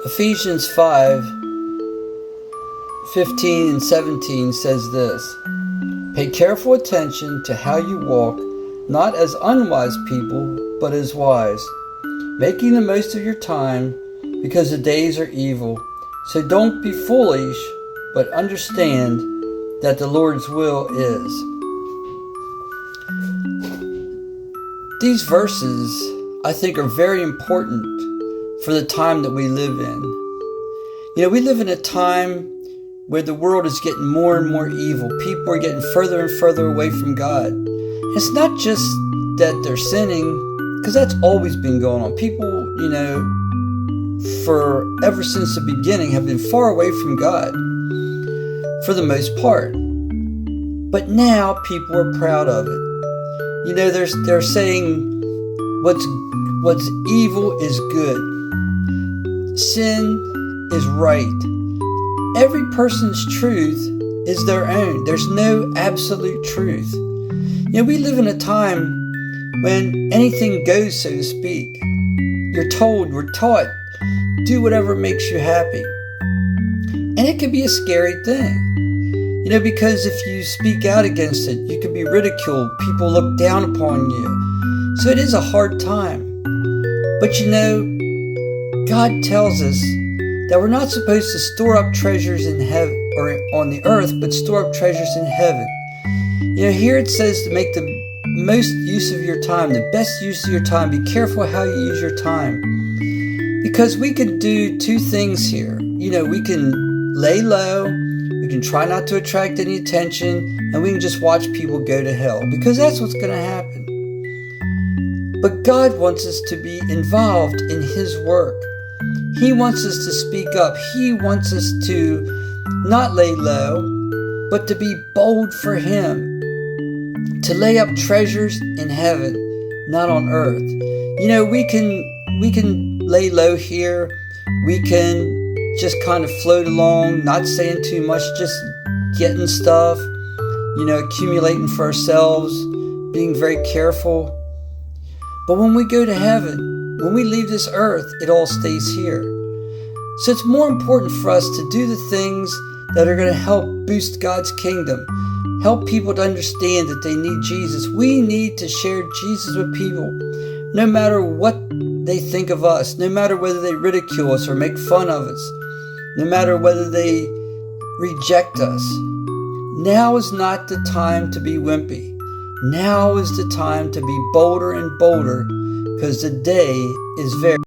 Ephesians 5:15 and 17 says this: Pay careful attention to how you walk, not as unwise people, but as wise, making the most of your time, because the days are evil. So don't be foolish, but understand that the Lord's will is. These verses, I think, are very important for the time that we live in. You know, we live in a time where the world is getting more and more evil. People are getting further and further away from God. It's not just that they're sinning, because that's always been going on. People, ever since the beginning, have been far away from God for the most part. But now people are proud of it. You know, they're saying what's evil is good. Sin is right. Every person's truth is their own. There's no absolute truth. You know, we live in a time when anything goes, so to speak. We're taught, do whatever makes you happy. And it can be a scary thing. You know, because if you speak out against it, you can be ridiculed. People look down upon you. So it is a hard time. But you know, God tells us that we're not supposed to store up treasures in heaven or on the earth, but store up treasures in heaven. You know, here it says to make the most use of your time, the best use of your time. Be careful how you use your time. Because we can do two things here. You know, we can lay low, we can try not to attract any attention, and we can just watch people go to hell, because that's what's going to happen. But God wants us to be involved in His work. He wants us to speak up. He wants us to not lay low, but to be bold for Him. To lay up treasures in heaven, not on earth. You know, we can lay low here. We can just kind of float along, not saying too much, just getting stuff, accumulating for ourselves, being very careful. But when we go to heaven, when we leave this earth, it all stays here. So it's more important for us to do the things that are going to help boost God's kingdom, help people to understand that they need Jesus. We need to share Jesus with people, no matter what they think of us, no matter whether they ridicule us or make fun of us, no matter whether they reject us. Now is not the time to be wimpy. Now is the time to be bolder and bolder, because the day is very